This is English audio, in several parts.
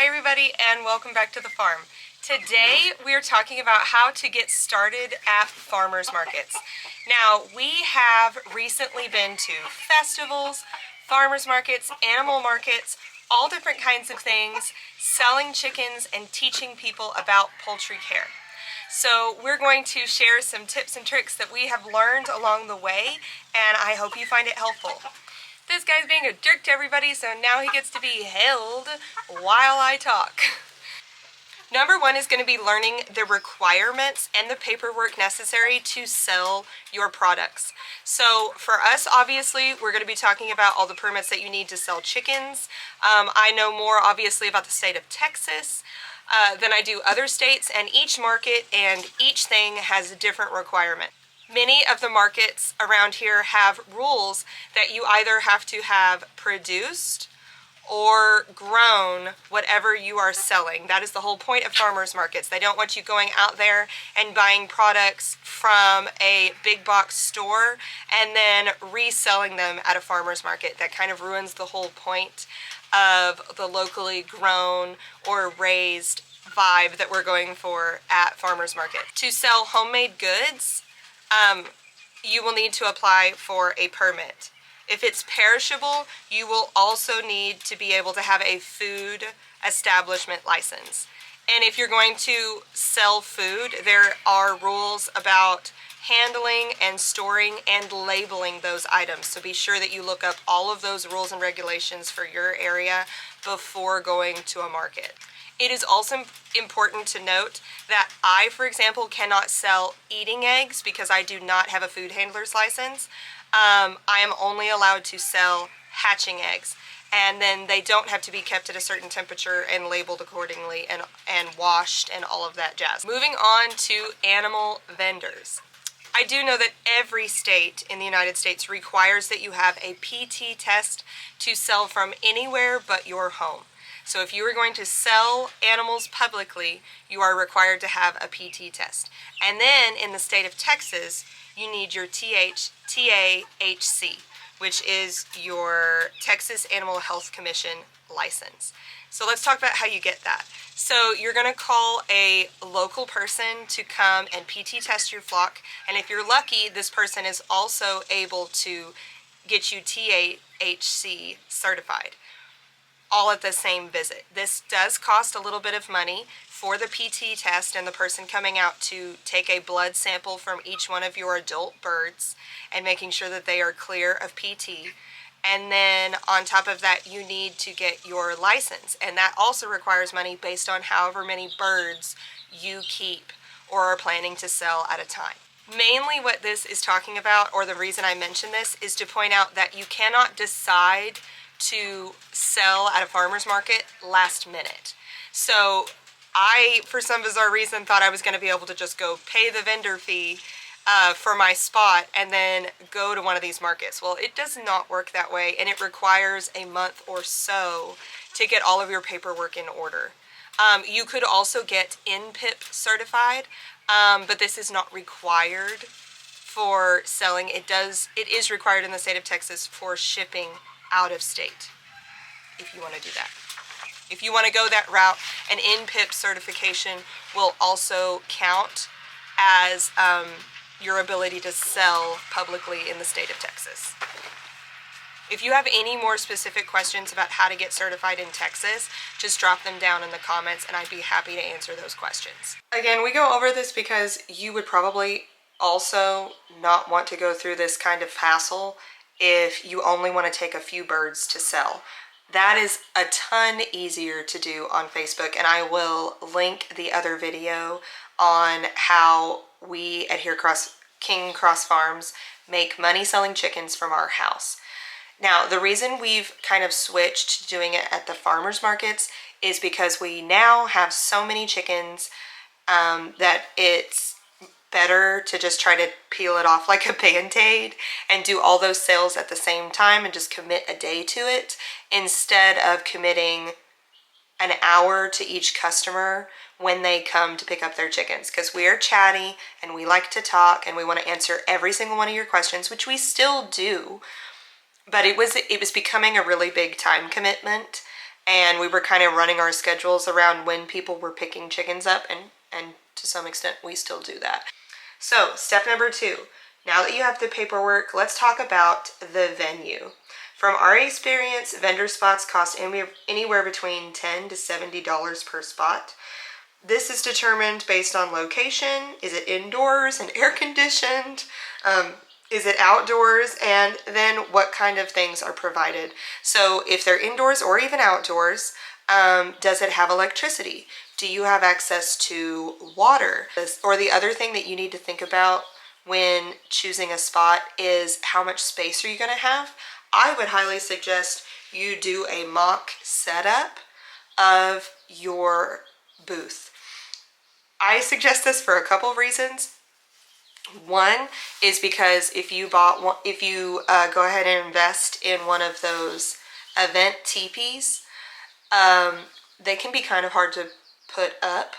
Hi everybody and welcome back to the farm. Today we are talking about how to get started at farmers markets. Now we have recently been to festivals, farmers markets, animal markets, all different kinds of things, selling chickens and teaching people about poultry care. So we're going to share some tips and tricks that we have learned along the way, and I hope you find it helpful. This guy's being a jerk to everybody, so now he gets to be held while I talk. Number one is going to be learning the requirements and the paperwork necessary to sell your products. So for us, obviously, we're going to be talking about all the permits that you need to sell chickens. I know more, obviously, about the state of Texas than I do other states, and each market and each thing has a different requirement. Many of the markets around here have rules that you either have to have produced or grown whatever you are selling. That is the whole point of farmers markets. They don't want you going out there and buying products from a big box store and then reselling them at a farmers market. That kind of ruins the whole point of the locally grown or raised vibe that we're going for at farmers market. To sell homemade goods, you will need to apply for a permit. If it's perishable, you will also need to be able to have a food establishment license. And if you're going to sell food, there are rules about handling and storing and labeling those items. So be sure that you look up all of those rules and regulations for your area before going to a market. It is also important to note that I, for example, cannot sell eating eggs because I do not have a food handler's license. I am only allowed to sell hatching eggs, and then they don't have to be kept at a certain temperature and labeled accordingly and washed and all of that jazz. Moving on to animal vendors. I do know that every state in the United States requires that you have a PT test to sell from anywhere but your home. So if you are going to sell animals publicly, you are required to have a PT test. And then in the state of Texas, you need your TAHC, which is your Texas Animal Health Commission license. So let's talk about how you get that. So you're going to call a local person to come and PT test your flock. And if you're lucky, this person is also able to get you TAHC certified, all at the same visit. This does cost a little bit of money for the PT test and the person coming out to take a blood sample from each one of your adult birds and making sure that they are clear of PT. And then on top of that, you need to get your license. And that also requires money based on however many birds you keep or are planning to sell at a time. Mainly what this is talking about, or the reason I mention this, is to point out that you cannot decide to sell at a farmer's market last minute. So I, for some bizarre reason, thought I was going to be able to just go pay the vendor fee for my spot and then go to one of these markets. Well, it does not work that way, and it requires a month or so to get all of your paperwork in order. You could also get NPIP certified, but this is not required for selling. It is required in the state of Texas for shipping out of state, if you want to do that. If you want to go that route, an NPIP certification will also count as your ability to sell publicly in the state of Texas. If you have any more specific questions about how to get certified in Texas, just drop them down in the comments and I'd be happy to answer those questions. Again, we go over this because you would probably also not want to go through this kind of hassle if you only want to take a few birds to sell. That is a ton easier to do on Facebook, and I will link the other video on how we at King Cross Farms make money selling chickens from our house. Now, the reason we've kind of switched to doing it at the farmers markets is because we now have so many chickens that it's better to just try to peel it off like a Band-Aid and do all those sales at the same time and just commit a day to it instead of committing an hour to each customer when they come to pick up their chickens, because we are chatty and we like to talk and we want to answer every single one of your questions, which we still do. But it was becoming a really big time commitment, and we were kind of running our schedules around when people were picking chickens up, and to some extent we still do that. So step number 2, now that you have the paperwork, let's talk about the venue. From our experience, vendor spots cost anywhere between $10 to $70 per spot. This is determined based on location. Is it indoors and air conditioned? Is it outdoors? And then what kind of things are provided? So if they're indoors or even outdoors, does it have electricity? Do you have access to water? Or the other thing that you need to think about when choosing a spot is how much space are you going to have? I would highly suggest you do a mock setup of your booth. I suggest this for a couple of reasons. One is because if you go ahead and invest in one of those event teepees, they can be kind of hard to put up.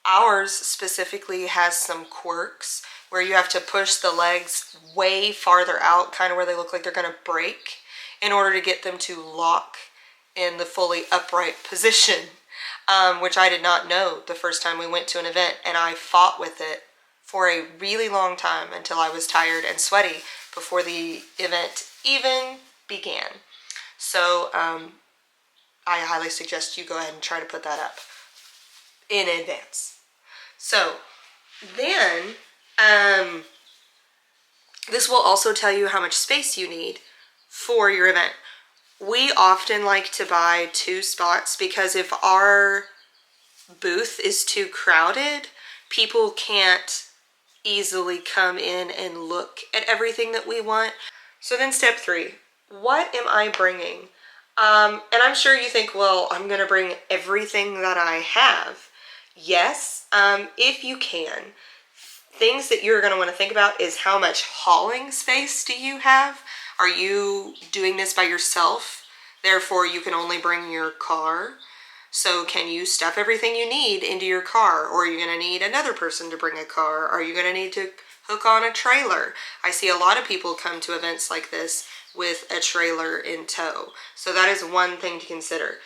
Ours specifically has some quirks where you have to push the legs way farther out, kind of where they look like they're going to break, in order to get them to lock in the fully upright position, which I did not know the first time we went to an event, and I fought with it for a really long time until I was tired and sweaty before the event even began. So I highly suggest you go ahead and try to put that up in advance. So then this will also tell you how much space you need for your event. We often like to buy 2 spots because if our booth is too crowded, people can't easily come in and look at everything that we want. So then step 3, what am I bringing? And I'm sure you think, well, I'm going to bring everything that I have. Yes, if you can. Things that you're going to want to think about is how much hauling space do you have? Are you doing this by yourself? Therefore, you can only bring your car. So can you stuff everything you need into your car? Or are you going to need another person to bring a car? Are you going to need to hook on a trailer? I see a lot of people come to events like this with a trailer in tow. So that is one thing to consider.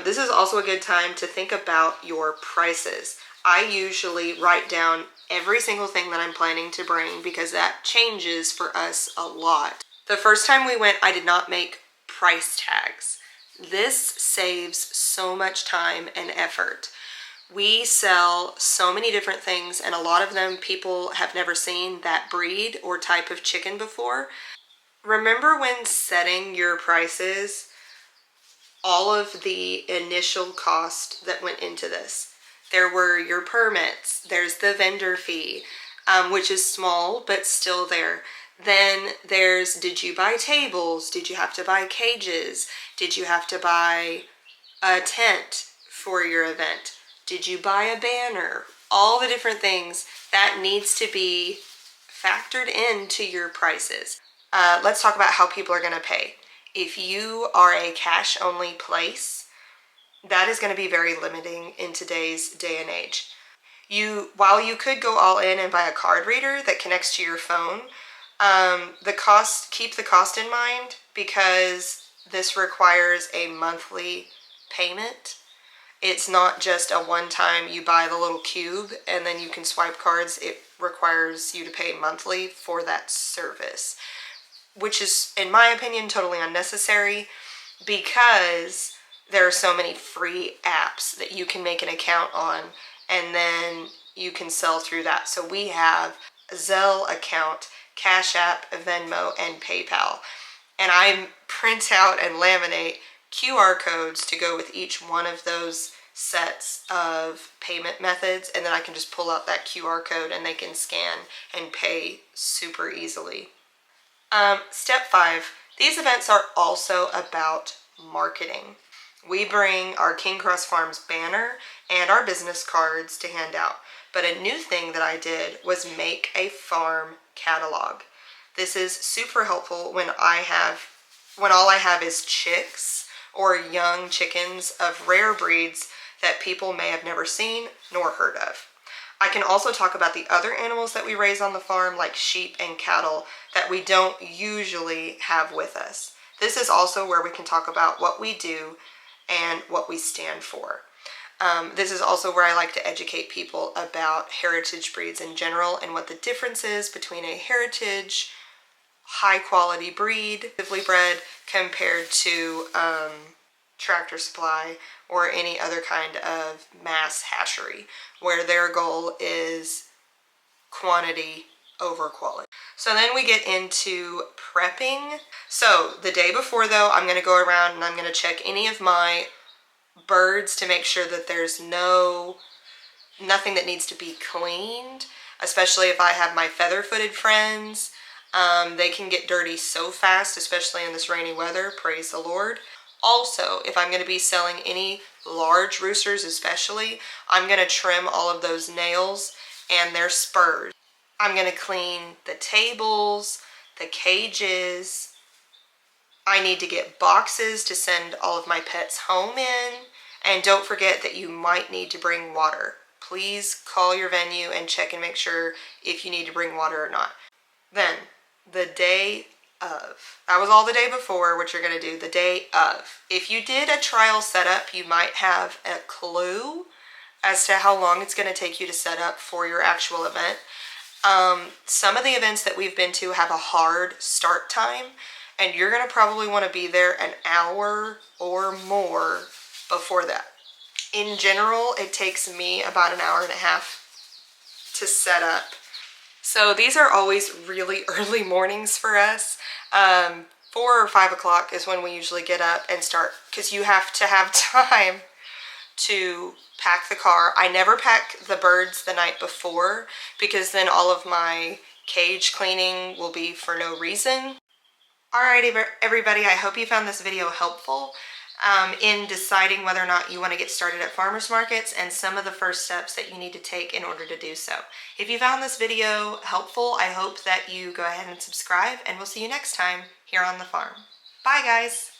This is also a good time to think about your prices. I usually write down every single thing that I'm planning to bring because that changes for us a lot. The first time we went, I did not make price tags. This saves so much time and effort. We sell so many different things, and a lot of them people have never seen that breed or type of chicken before. Remember when setting your prices, all of the initial cost that went into this. There were your permits, there's the vendor fee, which is small, but still there. Then there's, did you buy tables? Did you have to buy cages? Did you have to buy a tent for your event? Did you buy a banner? All the different things that needs to be factored into your prices. Let's talk about how people are going to pay. If you are a cash-only place, that is going to be very limiting in today's day and age. While you could go all in and buy a card reader that connects to your phone, keep the cost in mind because this requires a monthly payment. It's not just a one-time you buy the little cube and then you can swipe cards. It requires you to pay monthly for that service, which is, in my opinion, totally unnecessary because there are so many free apps that you can make an account on and then you can sell through that. So we have a Zelle account, Cash App, Venmo, and PayPal. And I print out and laminate QR codes to go with each one of those sets of payment methods, and then I can just pull out that QR code and they can scan and pay super easily. Step 5, these events are also about marketing. We bring our King Cross Farms banner and our business cards to hand out. But a new thing that I did was make a farm catalog. This is super helpful when all I have is chicks or young chickens of rare breeds that people may have never seen nor heard of. I can also talk about the other animals that we raise on the farm, like sheep and cattle, that we don't usually have with us. This is also where we can talk about what we do and what we stand for. This is also where I like to educate people about heritage breeds in general and what the difference is between a heritage, high quality breed, bred, compared to Tractor Supply or any other kind of mass hatchery, where their goal is quantity over quality. So then we get into prepping. So the day before though, I'm going to go around and I'm going to check any of my birds to make sure that there's nothing that needs to be cleaned, especially if I have my feather-footed friends. They can get dirty so fast, especially in this rainy weather, praise the Lord. Also, if I'm going to be selling any large roosters especially, I'm going to trim all of those nails and their spurs. I'm going to clean the tables, the cages. I need to get boxes to send all of my pets home in. And don't forget that you might need to bring water. Please call your venue and check and make sure if you need to bring water or not. Then, the day of. That was all the day before, what you're going to do. The day of. If you did a trial setup, you might have a clue as to how long it's going to take you to set up for your actual event. Some of the events that we've been to have a hard start time, and you're going to probably want to be there an hour or more before that. In general, it takes me about an hour and a half to set up. So these are always really early mornings for us. 4 or 5 o'clock is when we usually get up and start, because you have to have time to pack the car. I never pack the birds the night before because then all of my cage cleaning will be for no reason. Alrighty, everybody, I hope you found this video helpful in deciding whether or not you want to get started at farmers markets and some of the first steps that you need to take in order to do so. If you found this video helpful, I hope that you go ahead and subscribe, and we'll see you next time here on the farm. Bye, guys.